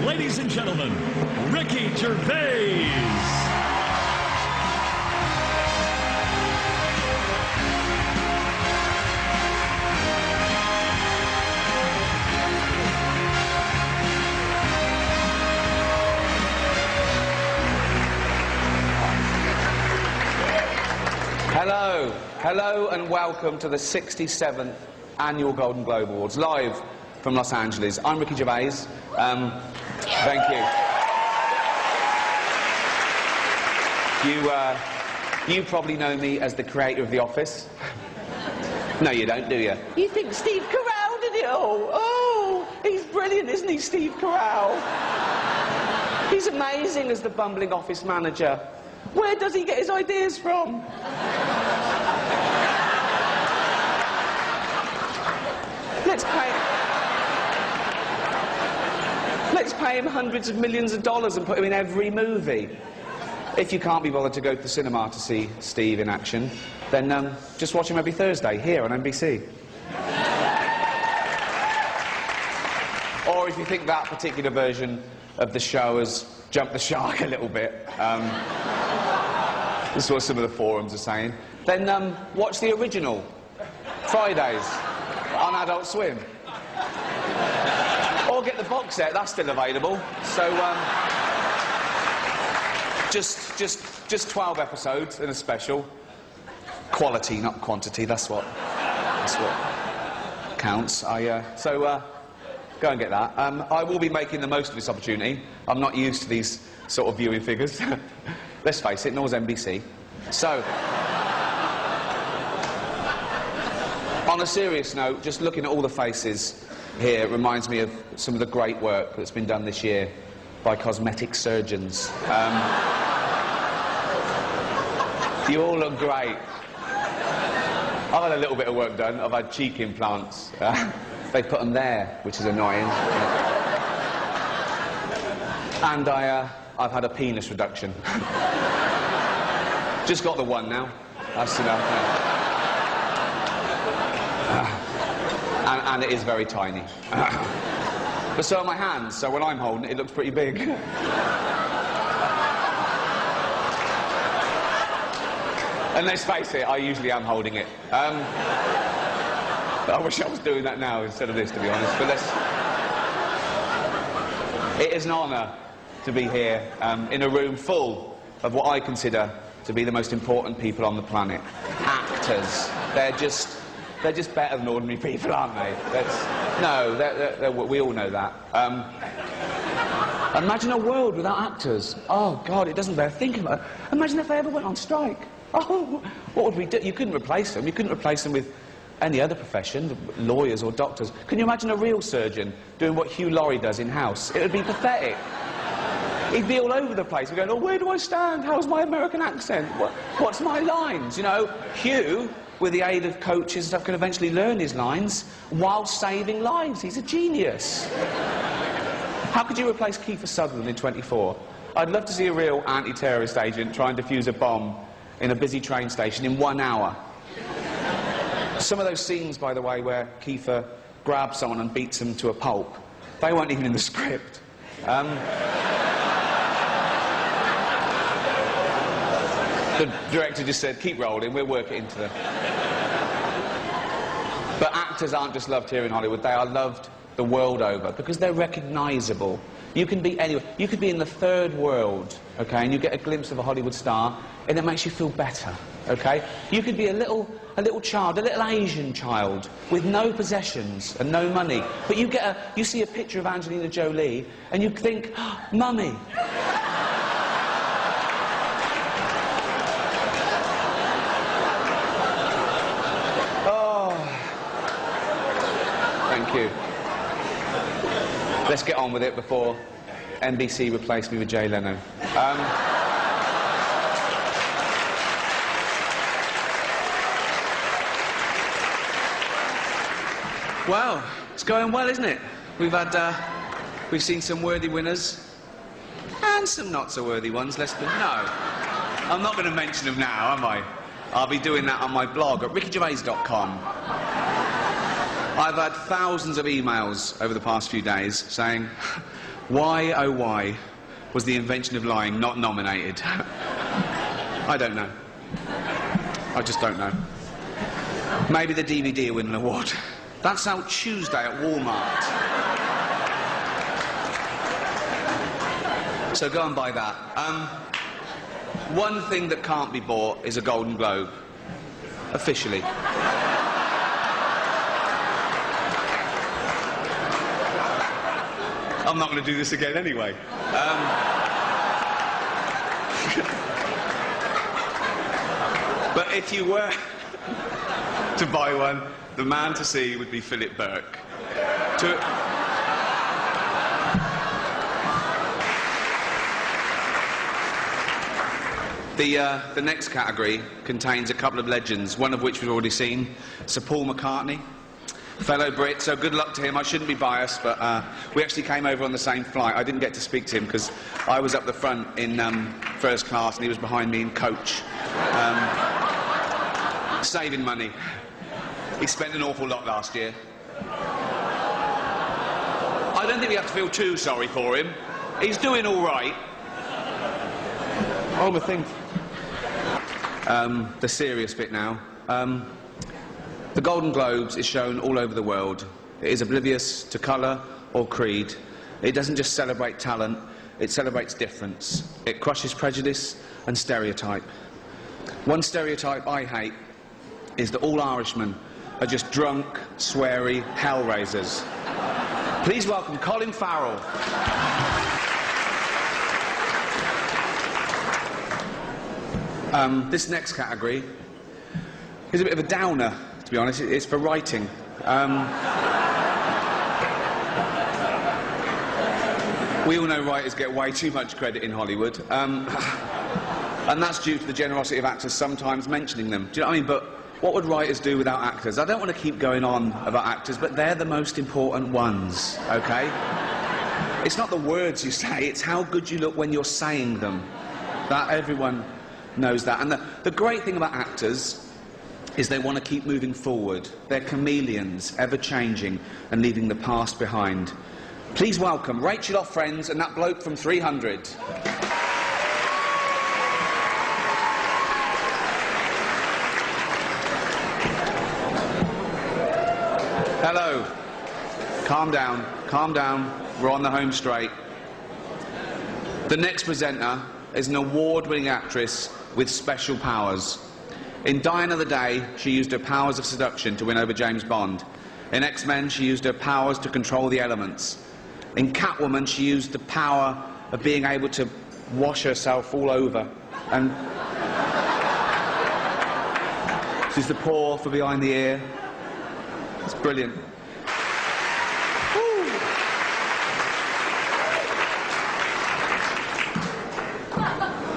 ladies and gentlemen, Ricky Gervais. Hello and welcome to the 67th Annual Golden Globe Awards, live from Los Angeles. I'm Ricky Gervais. Thank you. You probably know me as the creator of The Office. No, you don't, do you? You think Steve Carell did it all? Oh, he's brilliant, isn't he, Steve Carell? He's amazing as the bumbling office manager. Where does he get his ideas from? Let's pay him hundreds of millions of dollars and put him in every movie. If you can't be bothered to go to the cinema to see Steve in action, then just watch him every Thursday here on NBC. Or if you think that particular version of the show has jumped the shark a little bit, this is what some of the forums are saying, then watch the original, Fridays, on Adult Swim. Or get the box set, that's still available. So, just 12 episodes in a special. Quality, not quantity, that's what counts. So, go and get that. I will be making the most of this opportunity. I'm not used to these sort of viewing figures. Let's face it, nor's NBC. So, on a serious note, just looking at all the faces here reminds me of some of the great work that's been done this year by cosmetic surgeons. You all look great. I've had a little bit of work done. I've had cheek implants. They put them there, which is annoying. And I've had a penis reduction. Just got the one now. That's enough. And it is very tiny. But so are my hands, so when I'm holding it, it looks pretty big. And let's face it, I usually am holding it. I wish I was doing that now instead of this, to be honest. But it is an honour to be here in a room full of what I consider to be the most important people on the planet. Actors. They're just better than ordinary people, aren't they? We all know that. Imagine a world without actors. Oh, God, it doesn't bear thinking about it. Imagine if they ever went on strike. Oh, what would we do? You couldn't replace them. You couldn't replace them with any other profession, lawyers or doctors. Can you imagine a real surgeon doing what Hugh Laurie does in-house? It would be pathetic. He'd be all over the place. We're going, oh, where do I stand? How's my American accent? What's my lines? You know, Hugh, with the aid of coaches and stuff, can eventually learn his lines while saving lives. He's a genius. How could you replace Kiefer Sutherland in 24? I'd love to see a real anti-terrorist agent try and defuse a bomb in a busy train station in 1 hour. Some of those scenes, by the way, where Kiefer grabs someone and beats them to a pulp, they weren't even in the script. The director just said, keep rolling, we'll work it into the... But actors aren't just loved here in Hollywood, they are loved the world over, because they're recognisable. You can be anywhere. You could be in the third world, okay, and you get a glimpse of a Hollywood star, and it makes you feel better, okay? You could be a little child, a little Asian child, with no possessions and no money, but you see a picture of Angelina Jolie, and you think, oh, Mummy. Thank you. Let's get on with it before NBC replaced me with Jay Leno. Well, it's going well, isn't it? We've seen some worthy winners and some not so worthy ones. No, I'm not going to mention them now, am I? I'll be doing that on my blog at rickygervais.com. I've had thousands of emails over the past few days saying, Why, oh why, was the invention of lying not nominated? I don't know. I just don't know. Maybe the DVD will win an award. That's out Tuesday at Walmart. So go and buy that. One thing that can't be bought is a Golden Globe. Officially. I'm not going to do this again anyway. But if you were to buy one, the man to see would be Philip Burke. The next category contains a couple of legends, one of which we've already seen, Sir Paul McCartney, fellow Brit, so good luck to him. I shouldn't be biased, but we actually came over on the same flight. I didn't get to speak to him because I was up the front in first class and he was behind me in coach. Saving money. He spent an awful lot last year. I don't think we have to feel too sorry for him. He's doing all right. Oh, the thing. The serious bit now. The Golden Globes is shown all over the world. It is oblivious to colour or creed. It doesn't just celebrate talent, it celebrates difference. It crushes prejudice and stereotype. One stereotype I hate is that all Irishmen are just drunk, sweary hellraisers. Please welcome Colin Farrell. This next category is a bit of a downer, to be honest. It's for writing. We all know writers get way too much credit in Hollywood. And that's due to the generosity of actors sometimes mentioning them. Do you know what I mean? But what would writers do without actors? I don't want to keep going on about actors, but they're the most important ones, okay? It's not the words you say, it's how good you look when you're saying them. That everyone knows that. And the great thing about actors is they want to keep moving forward. They're chameleons, ever-changing and leaving the past behind. Please welcome Rachel off Friends and that bloke from 300. Hello. Calm down, calm down. We're on the home straight. The next presenter is an award-winning actress with special powers. In Die Another Day, she used her powers of seduction to win over James Bond. In X-Men, she used her powers to control the elements. In Catwoman, she used the power of being able to wash herself all over. And she's the paw for behind the ear. It's brilliant. Woo.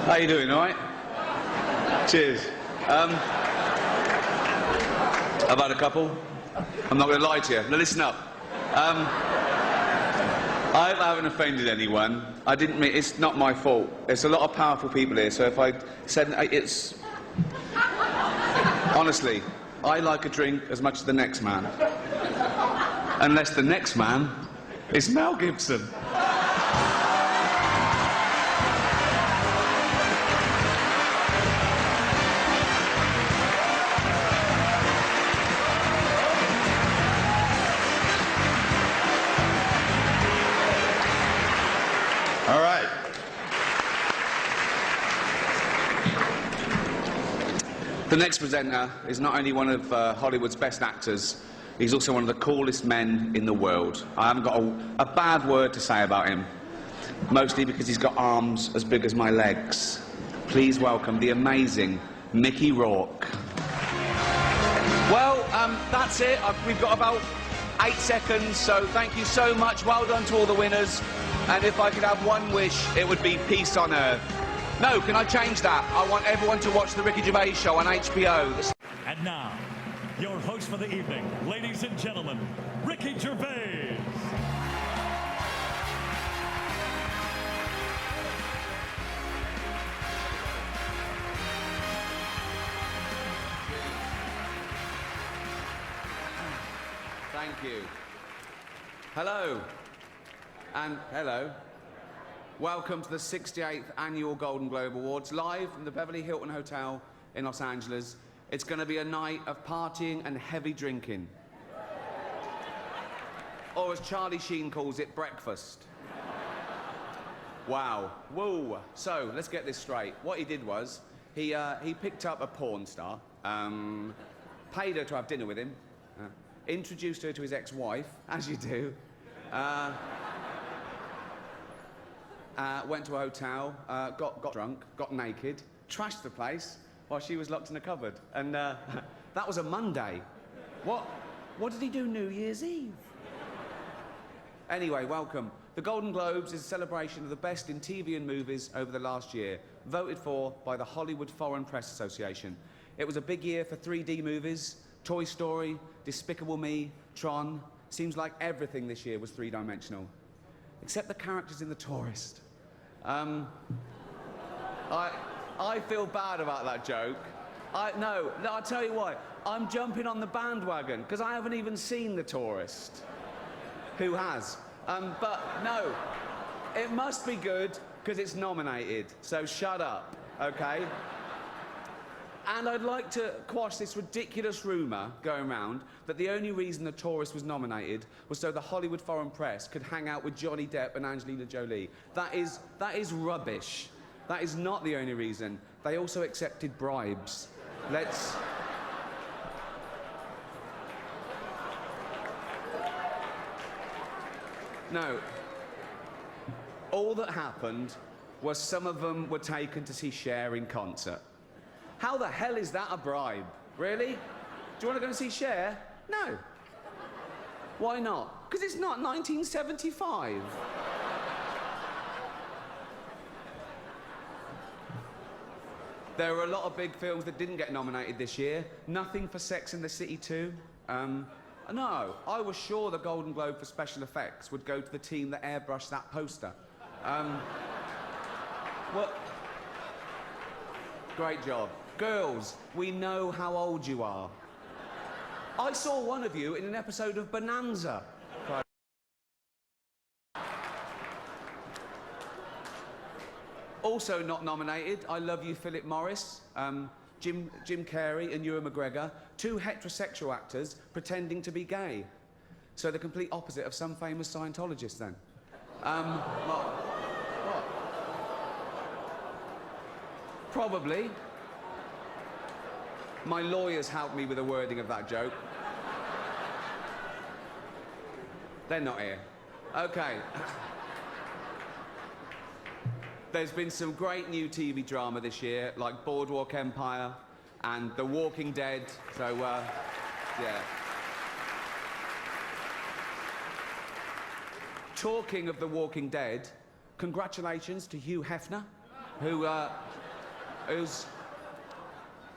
How you doing, all right? Cheers. I've had a couple. I'm not going to lie to you. Now listen up. I haven't offended anyone. I didn't mean... It's not my fault. There's a lot of powerful people here, so if I said... It's... Honestly, I like a drink as much as the next man. Unless the next man is Mel Gibson. All right. The next presenter is not only one of Hollywood's best actors, he's also one of the coolest men in the world. I haven't got a bad word to say about him, mostly because he's got arms as big as my legs. Please welcome the amazing Mickey Rourke. Well, that's it. We've got about 8 seconds, so thank you so much. Well done to all the winners. And if I could have one wish, it would be peace on earth. No, can I change that? I want everyone to watch the Ricky Gervais show on HBO. And now, your host for the evening, ladies and gentlemen, Ricky Gervais. Thank you. Hello. And hello. Welcome to the 68th Annual Golden Globe Awards, live from the Beverly Hilton Hotel in Los Angeles. It's going to be a night of partying and heavy drinking. Or as Charlie Sheen calls it, breakfast. Wow. Whoa. So, let's get this straight. What he did was, he picked up a porn star, paid her to have dinner with him, introduced her to his ex-wife, as you do, went to a hotel, got drunk, got naked, trashed the place while she was locked in a cupboard. And that was a Monday. What did he do New Year's Eve? Anyway, welcome. The Golden Globes is a celebration of the best in TV and movies over the last year, voted for by the Hollywood Foreign Press Association. It was a big year for 3D movies, Toy Story, Despicable Me, Tron. Seems like everything this year was three-dimensional, except the characters in The Tourist. I feel bad about that joke. No, I'll tell you why. I'm jumping on the bandwagon, because I haven't even seen The Tourist. Who has? But no, it must be good, because it's nominated, so shut up, okay? And I'd like to quash this ridiculous rumour going around that the only reason The Tourist was nominated was so the Hollywood Foreign Press could hang out with Johnny Depp and Angelina Jolie. That is rubbish. That is not the only reason. They also accepted bribes. Let's... No. All that happened was some of them were taken to see Cher in concert. How the hell is that a bribe? Really? Do you want to go and see Cher? No. Why not? Because it's not 1975. There were a lot of big films that didn't get nominated this year. Nothing for Sex and the City 2. No, I was sure the Golden Globe for special effects would go to the team that airbrushed that poster. What? Great job. Girls, we know how old you are. I saw one of you in an episode of Bonanza. Also not nominated, I Love You, Philip Morris, Jim Carrey and Ewan McGregor, two heterosexual actors pretending to be gay. So the complete opposite of some famous Scientologists, then. What? Probably. My lawyers helped me with the wording of that joke. They're not here. Okay. There's been some great new TV drama this year, like Boardwalk Empire and The Walking Dead, so, yeah. Talking of The Walking Dead, congratulations to Hugh Hefner, who's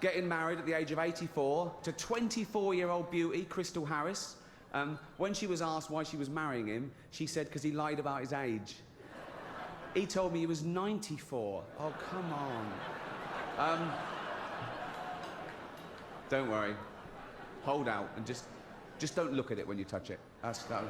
getting married at the age of 84 to 24-year-old beauty Crystal Harris. When she was asked why she was marrying him, she said because he lied about his age. He told me he was 94. Oh, come on. Don't worry. Hold out and just don't look at it when you touch it. That.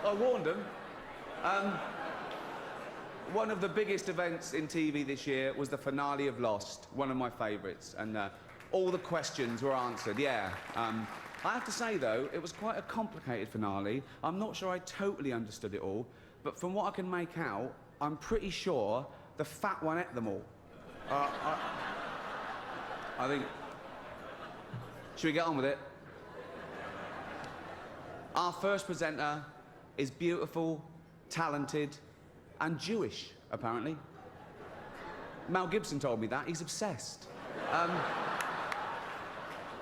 I warned him. One of the biggest events in TV this year was the finale of Lost, one of my favourites, and all the questions were answered, yeah. I have to say, though, it was quite a complicated finale. I'm not sure I totally understood it all, but from what I can make out, I'm pretty sure the fat one ate them all. I think... Should we get on with it? Our first presenter is beautiful, talented, and Jewish, apparently. Mel Gibson told me that. He's obsessed.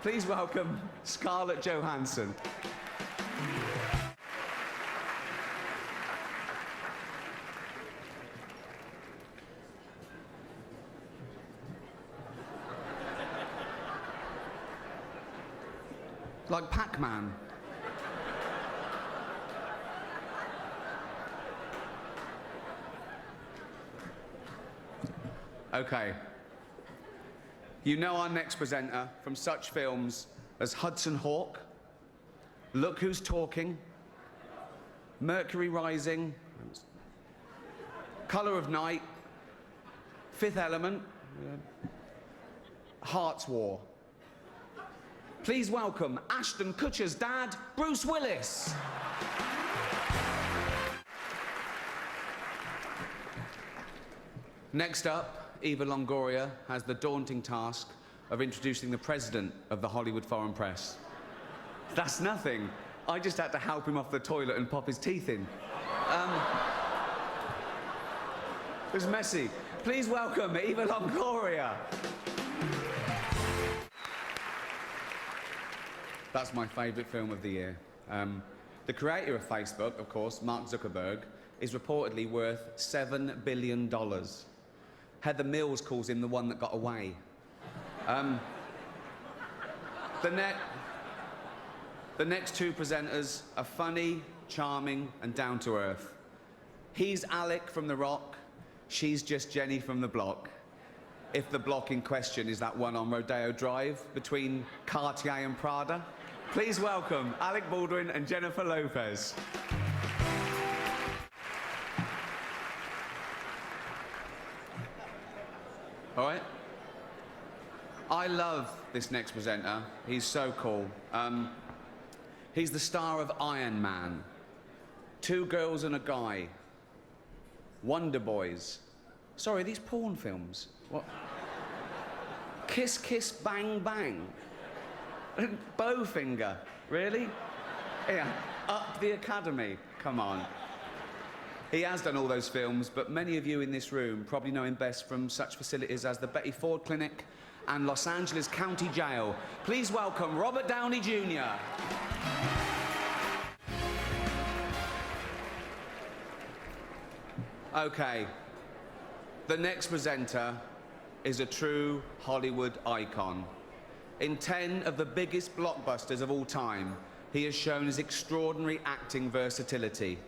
Please welcome Scarlett Johansson. Like Pac-Man. Okay. You know our next presenter from such films as Hudson Hawk, Look Who's Talking, Mercury Rising, Colour of Night, Fifth Element, Heart's War. Please welcome Ashton Kutcher's dad, Bruce Willis. Next up, Eva Longoria has the daunting task of introducing the president of the Hollywood Foreign Press. That's nothing. I just had to help him off the toilet and pop his teeth in. It was messy. Please welcome Eva Longoria. That's my favourite film of the year. The creator of Facebook, of course, Mark Zuckerberg, is reportedly worth $7 billion. Heather Mills calls him the one that got away. The next two presenters are funny, charming, and down to earth. He's Alec from The Rock, she's just Jenny from The Block. If the block in question is that one on Rodeo Drive between Cartier and Prada. Please welcome Alec Baldwin and Jennifer Lopez. All right? I love this next presenter. He's so cool. He's the star of Iron Man, Two Girls and a Guy, Wonder Boys. Sorry, these porn films. What? Kiss, Kiss, Bang, Bang. Bowfinger. Really? Yeah. Up the Academy. Come on. He has done all those films, but many of you in this room probably know him best from such facilities as the Betty Ford Clinic and Los Angeles County Jail. Please welcome Robert Downey Jr. Okay. The next presenter is a true Hollywood icon. In 10 of the biggest blockbusters of all time, he has shown his extraordinary acting versatility.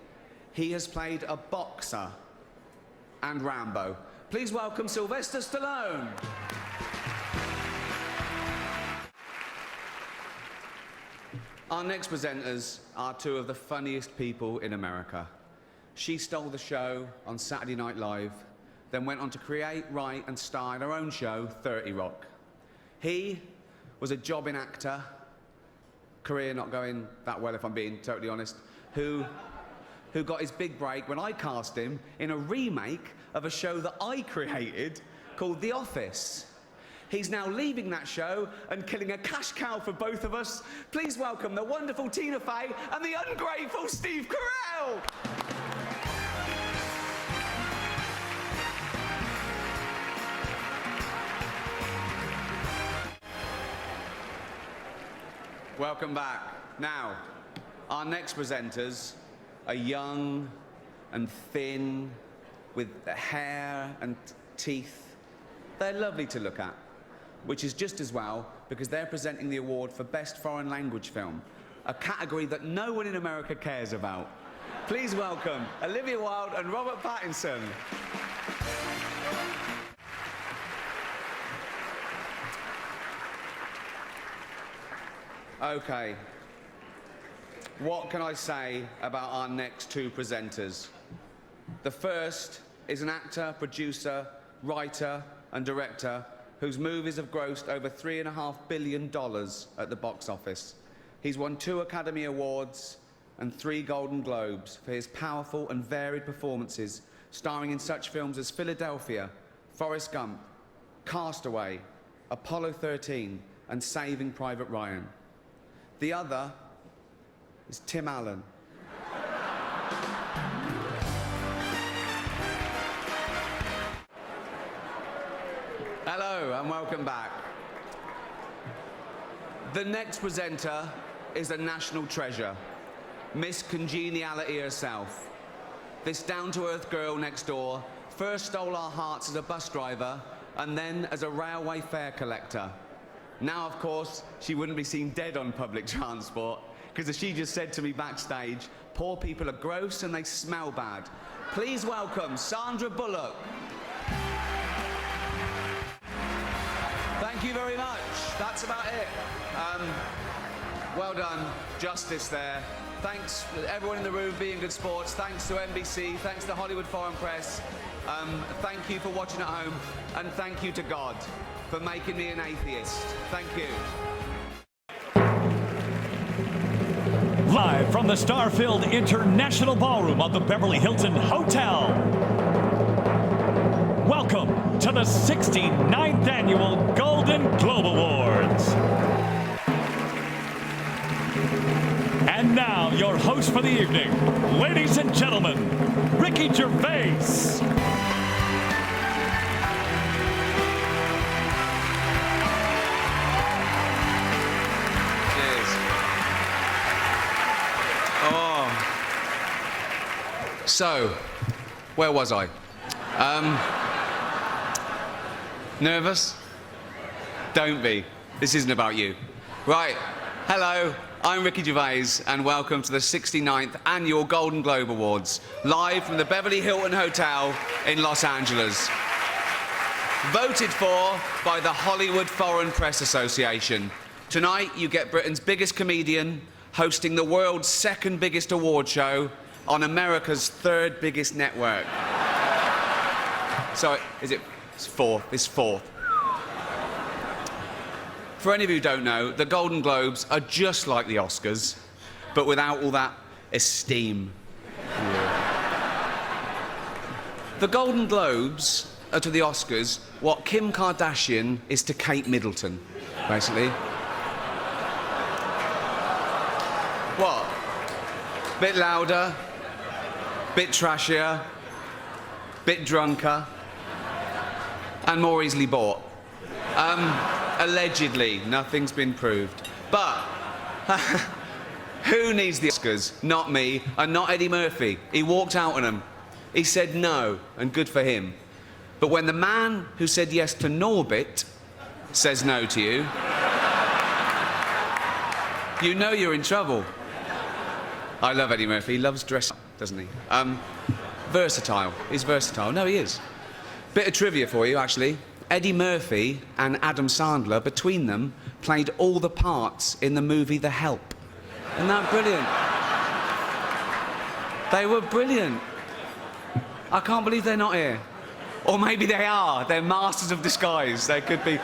He has played a boxer and Rambo. Please welcome Sylvester Stallone. Our next presenters are two of the funniest people in America. She stole the show on Saturday Night Live, then went on to create, write, and star in her own show, 30 Rock. He was a jobbing actor, career not going that well if I'm being totally honest, who got his big break when I cast him in a remake of a show that I created called The Office. He's now leaving that show and killing a cash cow for both of us. Please welcome the wonderful Tina Fey and the ungrateful Steve Carell. Welcome back. Now, our next presenters are young and thin, with hair and teeth. They're lovely to look at, which is just as well because they're presenting the award for Best Foreign Language Film, a category that no one in America cares about. Please welcome Olivia Wilde and Robert Pattinson. Okay, what can I say about our next two presenters? The first is an actor, producer, writer, and director whose movies have grossed over $3.5 billion at the box office. He's won 2 Academy Awards and 3 Golden Globes for his powerful and varied performances, starring in such films as Philadelphia, Forrest Gump, Castaway, Apollo 13, and Saving Private Ryan. The other is Tim Allen. Hello and welcome back. The next presenter is a national treasure, Miss Congeniality herself. This down-to-earth girl next door first stole our hearts as a bus driver and then as a railway fare collector. Now, of course, she wouldn't be seen dead on public transport, because as she just said to me backstage, poor people are gross and they smell bad. Please welcome Sandra Bullock. you very much. That's about it. Well done. Justice there. Thanks to everyone in the room being good sports. Thanks to NBC. Thanks to Hollywood Foreign Press. Thank you for watching at home. And thank you to God for making me an atheist. Thank you. Live from the star-filled International Ballroom of the Beverly Hilton Hotel. Welcome to the 69th Annual Golden Globe Awards. And now, your host for the evening, ladies and gentlemen, Ricky Gervais. So, where was I? Nervous? Don't be. This isn't about you. Right. Hello, I'm Ricky Gervais, and welcome to the 69th Annual Golden Globe Awards, live from the Beverly Hilton Hotel in Los Angeles. Voted for by the Hollywood Foreign Press Association. Tonight, you get Britain's biggest comedian hosting the world's second biggest award show on America's third biggest network. So, it's fourth. It's fourth. For any of you who don't know, the Golden Globes are just like the Oscars, but without all that esteem. The Golden Globes are to the Oscars what Kim Kardashian is to Kate Middleton, basically. What? Bit louder, bit trashier, bit drunker, and more easily bought. Allegedly, nothing's been proved. But who needs the Oscars? Not me, and not Eddie Murphy. He walked out on them. He said no, and good for him. But when the man who said yes to Norbit says no to you, you know you're in trouble. I love Eddie Murphy. He loves dressing up, doesn't he? Versatile. He's versatile. No, he is. Bit of trivia for you, actually. Eddie Murphy and Adam Sandler, between them, played all the parts in the movie The Help. Isn't that brilliant? They were brilliant. I can't believe they're not here. Or maybe they are. They're masters of disguise. They could be.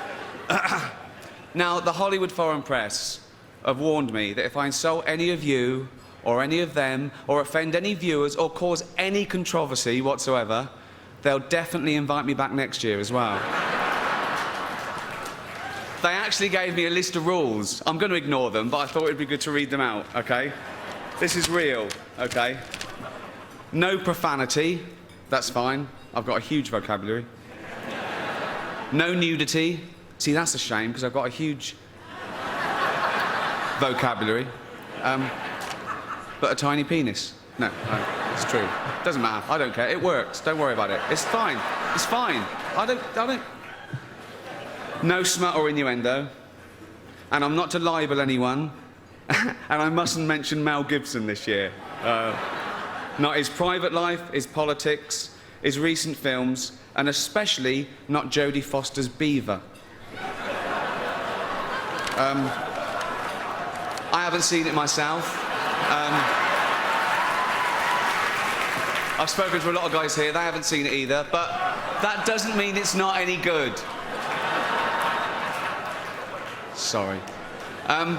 Now, the Hollywood Foreign Press have warned me that if I insult any of you, or any of them, or offend any viewers, or cause any controversy whatsoever, they'll definitely invite me back next year as well. They actually gave me a list of rules. I'm going to ignore them, but I thought it'd be good to read them out, OK? This is real, OK? No profanity. That's fine. I've got a huge vocabulary. No nudity. See, that's a shame, because I've got a huge vocabulary. But a tiny penis. No, it's true. Doesn't matter. I don't care. It works. Don't worry about it. It's fine. It's fine. I don't... No smut or innuendo. And I'm not to libel anyone. And I mustn't mention Mel Gibson this year. Not his private life, his politics, his recent films, and especially not Jodie Foster's beaver. I haven't seen it myself. I've spoken to a lot of guys here, they haven't seen it either, but that doesn't mean it's not any good. Sorry. I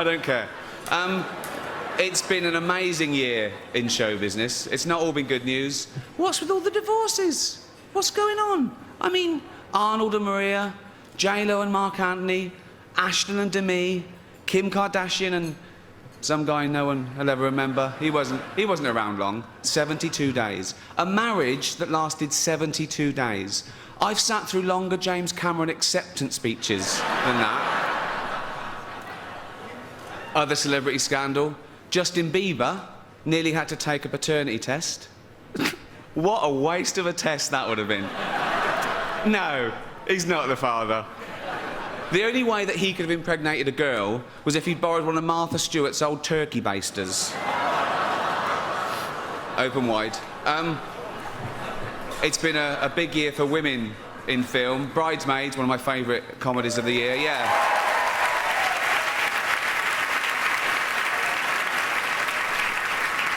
don't care. It's been an amazing year in show business. It's not all been good news. What's with all the divorces? What's going on? I mean, Arnold and Maria, J-Lo and Mark Anthony, Ashton and Demi, Kim Kardashian and some guy no one will ever remember. He wasn't around long. 72 days. A marriage that lasted 72 days. I've sat through longer James Cameron acceptance speeches than that. Other celebrity scandal. Justin Bieber nearly had to take a paternity test. What a waste of a test that would have been. No, he's not the father. The only way that he could have impregnated a girl was if he'd borrowed one of Martha Stewart's old turkey basters. Open wide. It's been a big year for women in film. Bridesmaids, one of my favourite comedies of the year, yeah.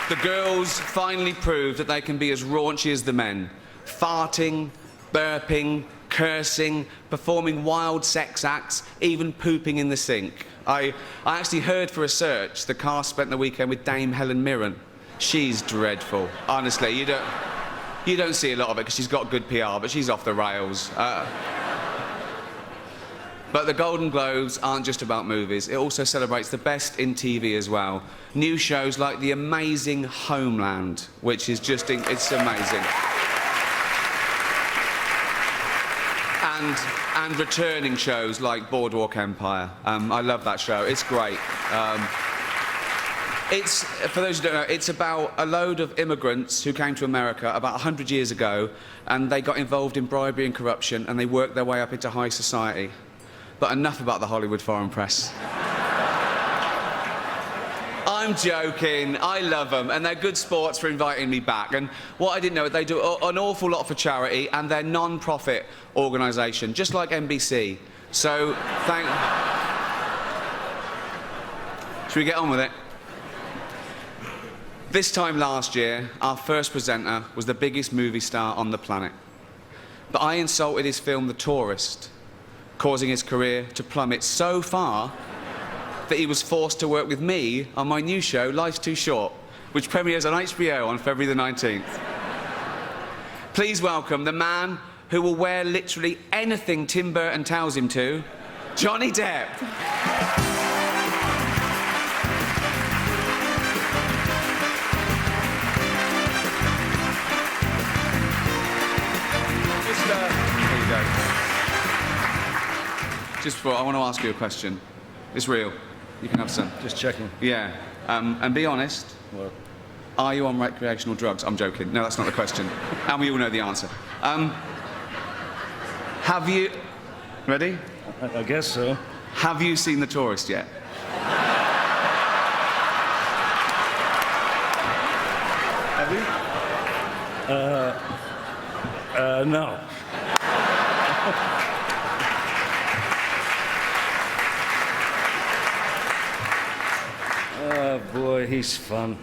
The girls finally proved that they can be as raunchy as the men. Farting, burping, cursing, performing wild sex acts, even pooping in the sink. I actually heard for research the cast spent the weekend with Dame Helen Mirren. She's dreadful. Honestly, you don't see a lot of it because she's got good PR, but she's off the rails. But the Golden Globes aren't just about movies. It also celebrates the best in TV as well. New shows like the amazing Homeland, which is just, it's amazing. And returning shows like Boardwalk Empire. I love that show. It's great. It's, for those who don't know, it's about a load of immigrants who came to America about 100 years ago, and they got involved in bribery and corruption, and they worked their way up into high society. But enough about the Hollywood foreign press. I'm joking. I love them, and they're good sports for inviting me back. And what I didn't know, they do an awful lot for charity, and they're non-profit organisation, just like NBC. So, Should we get on with it? This time last year, our first presenter was the biggest movie star on the planet. But I insulted his film The Tourist, causing his career to plummet so far that he was forced to work with me on my new show, Life's Too Short, which premieres on HBO on February the 19th. Please welcome the man who will wear literally anything Tim Burton tells him to, Johnny Depp. There you go. Just before, I want to ask you a question. It's real. You can have some. Just checking. Yeah. And be honest. What? Are you on recreational drugs? I'm joking. No, that's not the question. And we all know the answer. Have you... Ready? I guess so. Have you seen The Tourist yet? Have you? No. Oh, boy, he's fun.